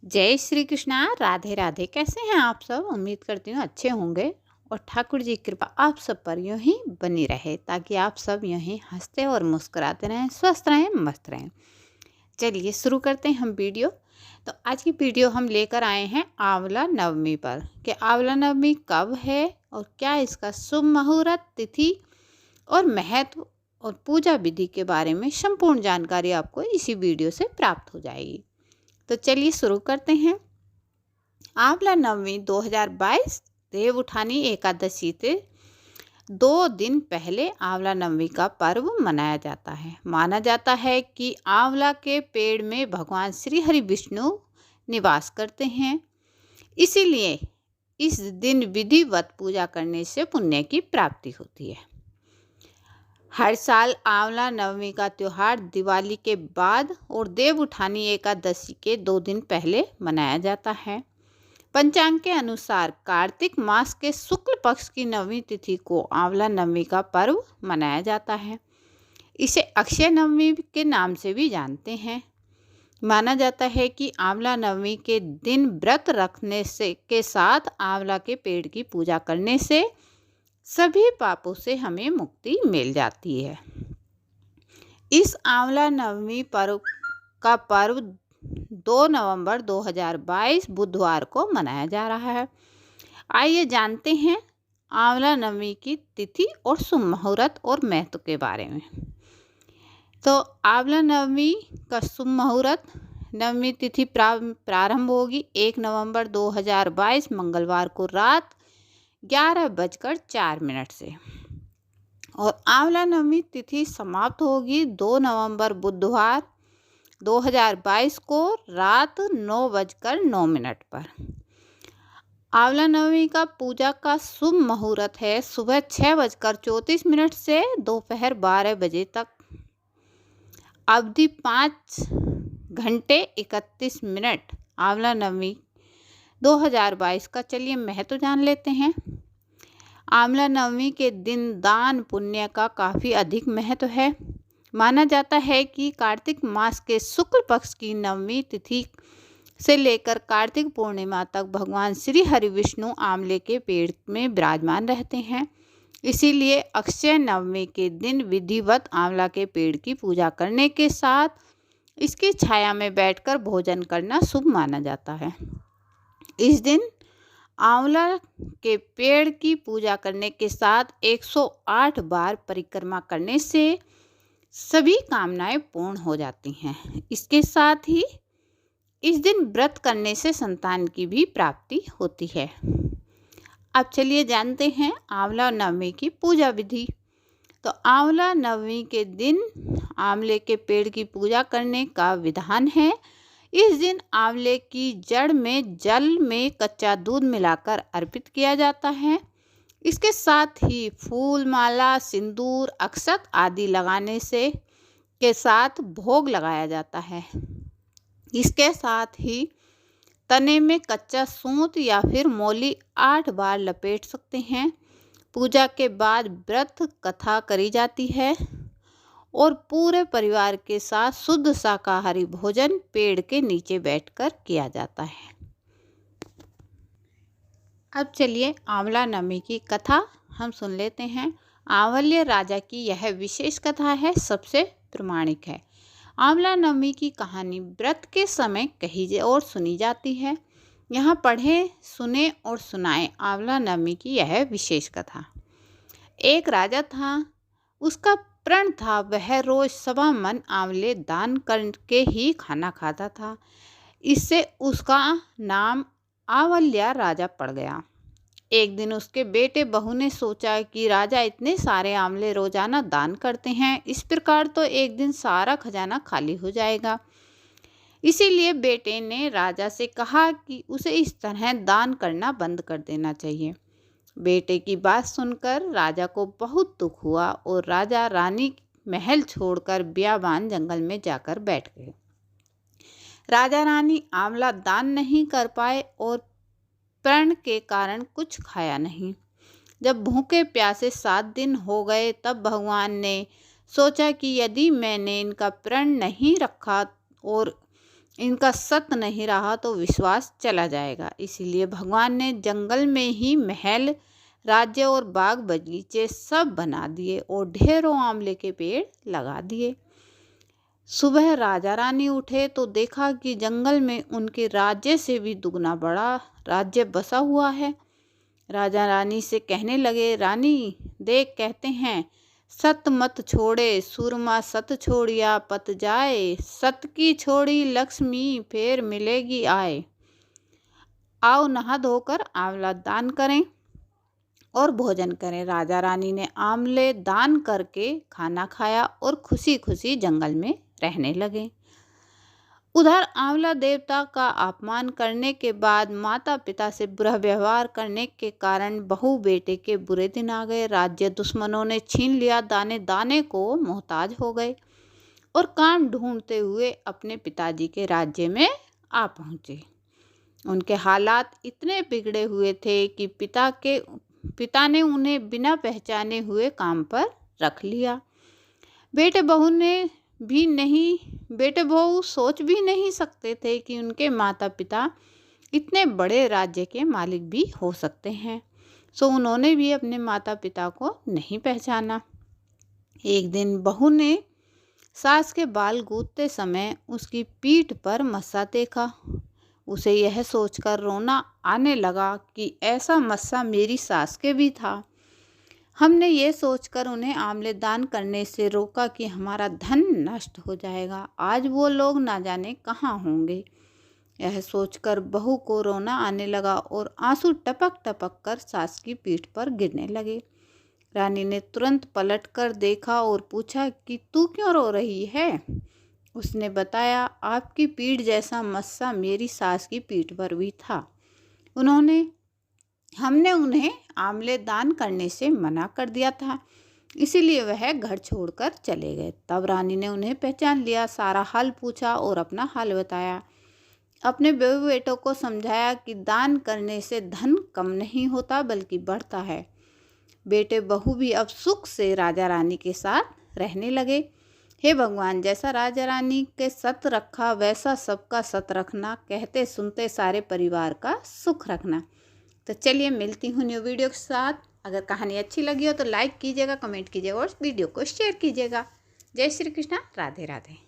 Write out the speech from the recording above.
जय श्री कृष्णा। राधे राधे। कैसे हैं आप सब? उम्मीद करती हूँ अच्छे होंगे और ठाकुर जी की कृपा आप सब पर यूं ही बनी रहे ताकि आप सब यूं ही हंसते और मुस्कुराते रहें, स्वस्थ रहें, मस्त रहें। चलिए शुरू करते हैं हम वीडियो। तो आज की वीडियो हम लेकर आए हैं आंवला नवमी पर कि आंवला नवमी कब है और क्या इसका शुभ मुहूर्त, तिथि और महत्व और पूजा विधि के बारे में संपूर्ण जानकारी आपको इसी वीडियो से प्राप्त हो जाएगी। तो चलिए शुरू करते हैं। आंवला नवमी 2022 देव उठानी एकादशी से 2 दिन पहले आंवला नवमी का पर्व मनाया जाता है। माना जाता है कि आंवला के पेड़ में भगवान श्री हरि विष्णु निवास करते हैं, इसीलिए इस दिन विधिवत पूजा करने से पुण्य की प्राप्ति होती है। हर साल आंवला नवमी का त्यौहार दिवाली के बाद और देव उठानी एकादशी के 2 दिन पहले मनाया जाता है। पंचांग के अनुसार कार्तिक मास के शुक्ल पक्ष की नवमी तिथि को आंवला नवमी का पर्व मनाया जाता है। इसे अक्षय नवमी के नाम से भी जानते हैं। माना जाता है कि आंवला नवमी के दिन व्रत रखने से के साथ आंवला के पेड़ की पूजा करने से सभी पापों से हमें मुक्ति मिल जाती है। इस आंवला नवमी का पर्व 2 नवंबर 2022 बुधवार को मनाया जा रहा है। आइए जानते हैं आंवला नवमी की तिथि और शुभ मुहूर्त और महत्व के बारे में। तो आंवला नवमी का शुभ मुहूर्त, नवमी तिथि प्रारंभ होगी 1 नवंबर 2022 मंगलवार को रात 11:04 से और आंवला नवमी तिथि समाप्त होगी 2 नवंबर बुधवार 2022 को रात 9:09 पर। आंवला नवमी का पूजा का शुभ मुहूर्त है सुबह 6:34 से दोपहर 12 बजे तक। अवधि 5 घंटे 31 मिनट। आंवला नवमी 2022 का चलिए महत्व जान लेते हैं। आंवला नवमी के दिन दान पुण्य का काफ़ी अधिक महत्व है। माना जाता है कि कार्तिक मास के शुक्ल पक्ष की नवमी तिथि से लेकर कार्तिक पूर्णिमा तक भगवान श्री हरि विष्णु आंवले के पेड़ में विराजमान रहते हैं। इसीलिए अक्षय नवमी के दिन विधिवत आंवला के पेड़ की पूजा करने के साथ इसकी छाया में बैठकर भोजन करना शुभ माना जाता है। इस दिन आंवला के पेड़ की पूजा करने के साथ 108 बार परिक्रमा करने से सभी कामनाएं पूर्ण हो जाती हैं। इसके साथ ही इस दिन व्रत करने से संतान की भी प्राप्ति होती है। अब चलिए जानते हैं आंवला नवमी की पूजा विधि। तो आंवला नवमी के दिन आंवले के पेड़ की पूजा करने का विधान है। इस दिन आंवले की जड़ में जल में कच्चा दूध मिलाकर अर्पित किया जाता है। इसके साथ ही फूल, माला, सिंदूर, अक्षत आदि लगाने से के साथ भोग लगाया जाता है। इसके साथ ही तने में कच्चा सूत या फिर मोली 8 बार लपेट सकते हैं। पूजा के बाद व्रत कथा करी जाती है और पूरे परिवार के साथ शुद्ध शाकाहारी भोजन पेड़ के नीचे बैठकर किया जाता है। अब चलिए आंवला नवमी की कथा हम सुन लेते हैं। आंवल्य राजा की यह विशेष कथा है, सबसे प्रामाणिक है। आंवला नवमी की कहानी व्रत के समय कही और सुनी जाती है। यहाँ पढ़ें, सुने और सुनाएं आंवला नवमी की यह विशेष कथा। एक राजा था, उसका प्रण था वह रोज 1.25 मन आंवले दान करके ही खाना खाता था। इससे उसका नाम आंवल्या राजा पड़ गया। एक दिन उसके बेटे बहू ने सोचा कि राजा इतने सारे आंवले रोजाना दान करते हैं, इस प्रकार तो एक दिन सारा खजाना खाली हो जाएगा। इसीलिए बेटे ने राजा से कहा कि उसे इस तरह दान करना बंद कर देना चाहिए। बेटे की बात सुनकर राजा को बहुत दुख हुआ और राजा रानी महल छोड़कर बियाबान जंगल में जाकर बैठ गए। राजा रानी आंवला दान नहीं कर पाए और प्रण के कारण कुछ खाया नहीं। जब भूखे प्यासे 7 दिन हो गए तब भगवान ने सोचा कि यदि मैंने इनका प्रण नहीं रखा और इनका सत्य नहीं रहा तो विश्वास चला जाएगा। इसीलिए भगवान ने जंगल में ही महल, राज्य और बाग बगीचे सब बना दिए और ढेरों आंवले के पेड़ लगा दिए। सुबह राजा रानी उठे तो देखा कि जंगल में उनके राज्य से भी दुगना बड़ा राज्य बसा हुआ है। राजा रानी से कहने लगे, रानी देख, कहते हैं सत मत छोड़े सूरमा सत छोड़िया पत जाए, सत की छोड़ी लक्ष्मी फिर मिलेगी आए। आओ नहा धोकर आंवला दान करें और भोजन करें। राजा रानी ने आंवले दान करके खाना खाया और खुशी खुशी जंगल में रहने लगे। उधर आंवला देवता का अपमान करने के बाद, माता पिता से बुरा व्यवहार करने के कारण बहू बेटे के बुरे दिन आ गए। राज्य दुश्मनों ने छीन लिया, दाने दाने को मोहताज हो गए और काम ढूंढते हुए अपने पिताजी के राज्य में आ पहुँचे। उनके हालात इतने बिगड़े हुए थे कि पिता ने उन्हें बिना पहचाने हुए काम पर रख लिया। बेटे बहू सोच भी नहीं सकते थे कि उनके माता पिता इतने बड़े राज्य के मालिक भी हो सकते हैं। सो उन्होंने भी अपने माता पिता को नहीं पहचाना। एक दिन बहू ने सास के बाल गूंथते समय उसकी पीठ पर मस्सा देखा। उसे यह सोचकर रोना आने लगा कि ऐसा मस्सा मेरी सास के भी था। हमने ये सोचकर उन्हें आंवले दान करने से रोका कि हमारा धन नष्ट हो जाएगा। आज वो लोग ना जाने कहाँ होंगे। यह सोचकर बहू को रोना आने लगा और आंसू टपक टपक कर सास की पीठ पर गिरने लगे। रानी ने तुरंत पलट कर देखा और पूछा कि तू क्यों रो रही है? उसने बताया, आपकी पीठ जैसा मस्सा मेरी सास की पीठ पर भी था। हमने उन्हें आंवले दान करने से मना कर दिया था, इसीलिए वह घर छोड़कर चले गए। तब रानी ने उन्हें पहचान लिया, सारा हाल पूछा और अपना हाल बताया। अपने बहू बेटों को समझाया कि दान करने से धन कम नहीं होता बल्कि बढ़ता है। बेटे बहू भी अब सुख से राजा रानी के साथ रहने लगे। हे भगवान, जैसा राजा रानी के सत रखा वैसा सबका सत रखना, कहते सुनते सारे परिवार का सुख रखना। तो चलिए मिलती हूँ न्यू वीडियो के साथ। अगर कहानी अच्छी लगी हो तो लाइक कीजिएगा, कमेंट कीजिएगा और वीडियो को शेयर कीजिएगा। जय श्री कृष्णा, राधे राधे।